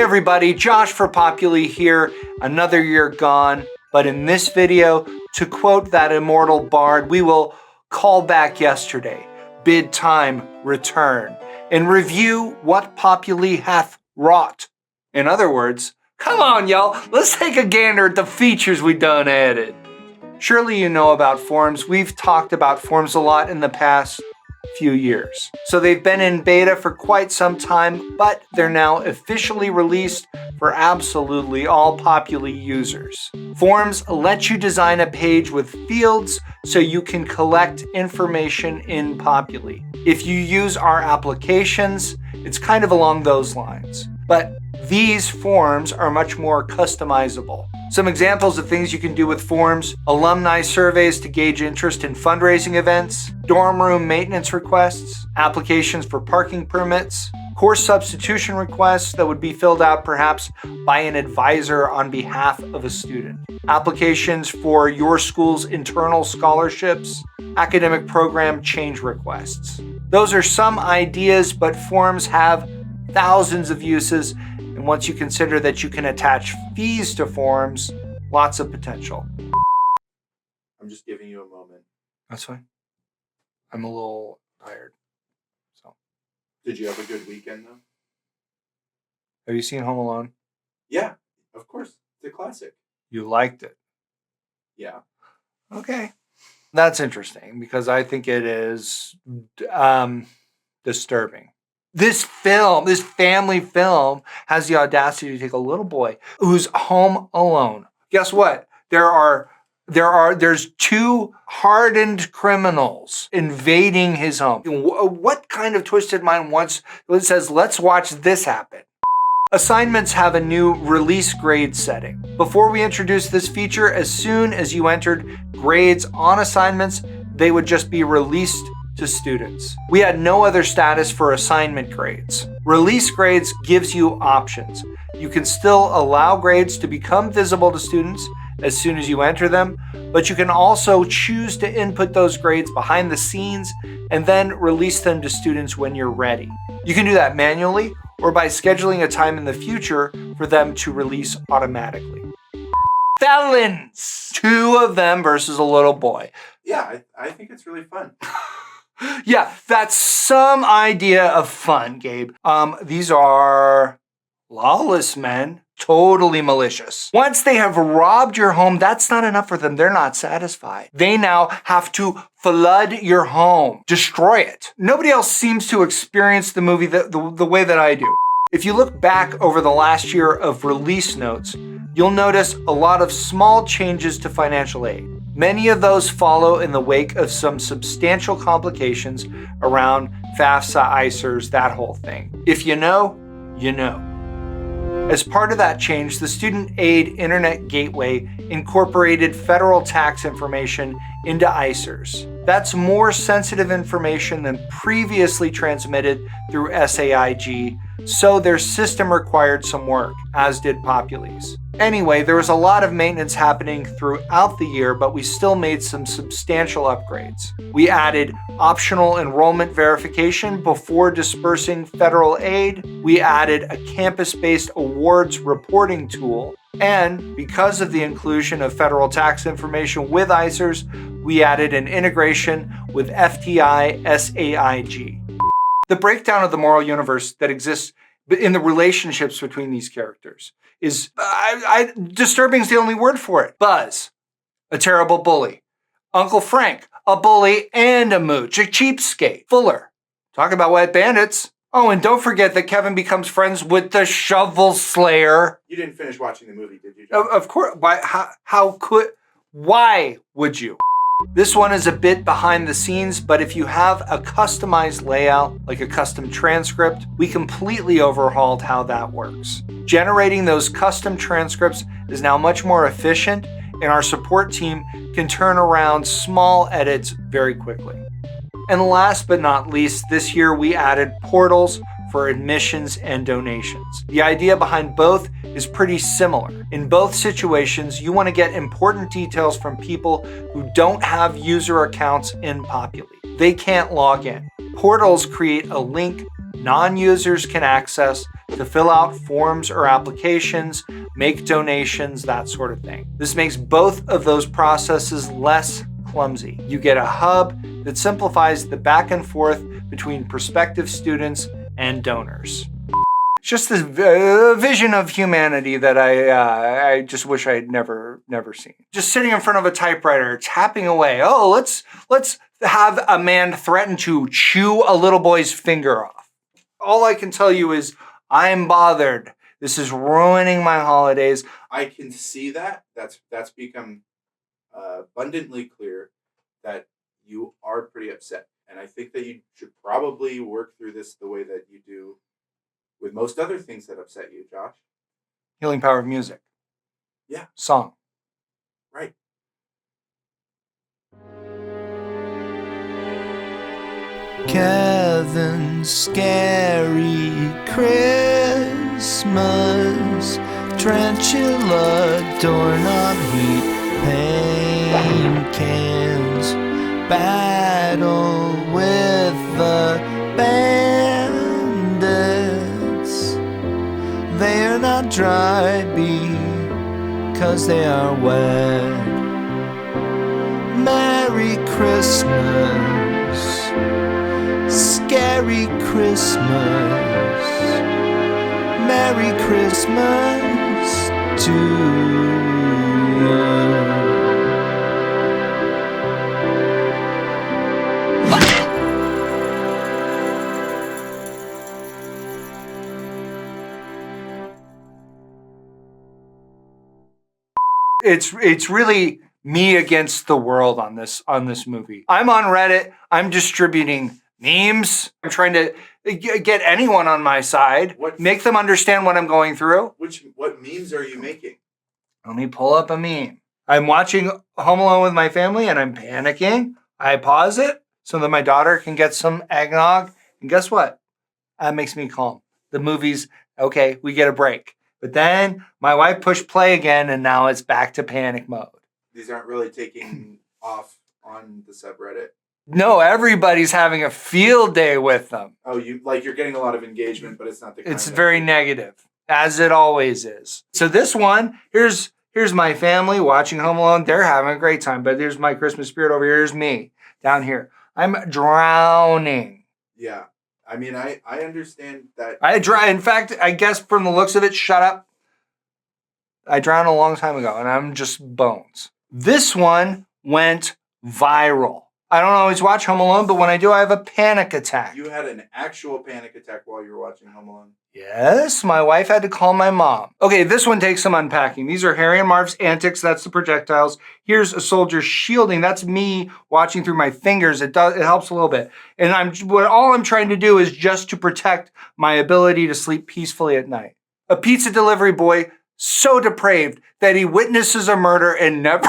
everybody, Josh for Populi here, another year gone. But in this video, to quote that immortal bard, we will call back yesterday, bid time return, and review what Populi hath wrought. In other words, come on y'all, let's take a gander at the features we done added. Surely you know about forums. We've talked about forums a lot in the past few years. So they've been in beta for quite some time, but they're now officially released for absolutely all Populi users. Forums let you design a page with fields so you can collect information in Populi. If you use our applications, it's kind of along those lines. But these forms are much more customizable. Some examples of things you can do with forms: alumni surveys to gauge interest in fundraising events, dorm room maintenance requests, applications for parking permits, course substitution requests that would be filled out perhaps by an advisor on behalf of a student, applications for your school's internal scholarships, academic program change requests. Those are some ideas, but forms have thousands of uses. And once you consider that you can attach fees to forms, lots of potential. I'm just giving you a moment. That's fine. I'm a little tired. So, Did you have a good weekend though? have you seen Home Alone? Yeah, of course. It's a classic. You liked it. Yeah. Okay. That's interesting because I think it is disturbing. This family film, has the audacity to take a little boy who's home alone. Guess what? There's two hardened criminals invading his home. What kind of twisted mind says, let's watch this happen? Assignments have a new release grade setting. Before we introduced this feature, as soon as you entered grades on assignments, they would just be released to students. We had no other status for assignment grades. Release grades gives you options. You can still allow grades to become visible to students as soon as you enter them, but you can also choose to input those grades behind the scenes and then release them to students when you're ready. You can do that manually or by scheduling a time in the future for them to release automatically. Felons! Two of them versus a little boy. Yeah, I think it's really fun. Yeah, that's some idea of fun, Gabe. These are lawless men, totally malicious. Once they have robbed your home, that's not enough for them. They're not satisfied. They now have to flood your home, destroy it. Nobody else seems to experience the movie the way that I do. If you look back over the last year of release notes, you'll notice a lot of small changes to financial aid. Many of those follow in the wake of some substantial complications around FAFSA, ICERs, that whole thing. If you know, you know. As part of that change, the Student Aid Internet Gateway incorporated federal tax information into ICERs. That's more sensitive information than previously transmitted through SAIG, so their system required some work, as did Populi's. Anyway, there was a lot of maintenance happening throughout the year, but we still made some substantial upgrades. We added optional enrollment verification before dispersing federal aid. We added a campus-based awards reporting tool. And because of the inclusion of federal tax information with ICERs, we added an integration with FTI SAIG. The breakdown of the moral universe that exists in the relationships between these characters is, disturbing is the only word for it. Buzz, a terrible bully. Uncle Frank, a bully and a mooch, a cheapskate. Fuller, talk about wet bandits. Oh, and don't forget that Kevin becomes friends with the Shovel Slayer. You didn't finish watching the movie, did you, John? Of course. Why would you? This one is a bit behind the scenes, but if you have a customized layout, like a custom transcript, we completely overhauled how that works. Generating those custom transcripts is now much more efficient, and our support team can turn around small edits very quickly. And last but not least, this year we added portals for admissions and donations. The idea behind both is pretty similar. In both situations, you want to get important details from people who don't have user accounts in Populi. They can't log in. Portals create a link non-users can access to fill out forms or applications, make donations, that sort of thing. This makes both of those processes less clumsy. You get a hub that simplifies the back and forth between prospective students and donors. It's just this vision of humanity that I just wish I had never seen. Just sitting in front of a typewriter, tapping away. Oh, let's have a man threaten to chew a little boy's finger off. All I can tell you is I'm bothered. This is ruining my holidays. I can see that. That's become abundantly clear that you are pretty upset. And I think that you should probably work through this the way that you do with most other things that upset you, Josh. Healing power of music. Yeah. Song. Right. Kevin's Scary Christmas, tarantula, doorknob heat, paint cans, battle with the bandits. They are not dry because they are wet. Merry Christmas, Scary Christmas, Merry Christmas to you. It's really me against the world on this movie. I'm on Reddit. I'm distributing memes. I'm trying to get anyone on my side, make them understand what I'm going through. What memes are you making? Let me pull up a meme. I'm watching Home Alone with my family and I'm panicking. I pause it so that my daughter can get some eggnog. And guess what? That makes me calm. The movie's okay, we get a break. But then my wife pushed play again and now it's back to panic mode. These aren't really taking off on the subreddit. No, everybody's having a field day with them. Oh, you're getting a lot of engagement, but it's not the kind It's very negative, as it always is. So this one, here's my family watching Home Alone. They're having a great time, but here's my Christmas spirit over here. Here's me down here. I'm drowning. Yeah. I mean, I understand that. In fact, I guess from the looks of it, shut up. I drowned a long time ago, and I'm just bones. This one went viral. I don't always watch Home Alone, but when I do, I have a panic attack. You had an actual panic attack while you were watching Home Alone? Yes, my wife had to call my mom. Okay, this one takes some unpacking. These are Harry and Marv's antics. That's the projectiles. Here's a soldier shielding. That's me watching through my fingers. It helps a little bit. And all I'm trying to do is just to protect my ability to sleep peacefully at night. A pizza delivery boy so depraved that he witnesses a murder and never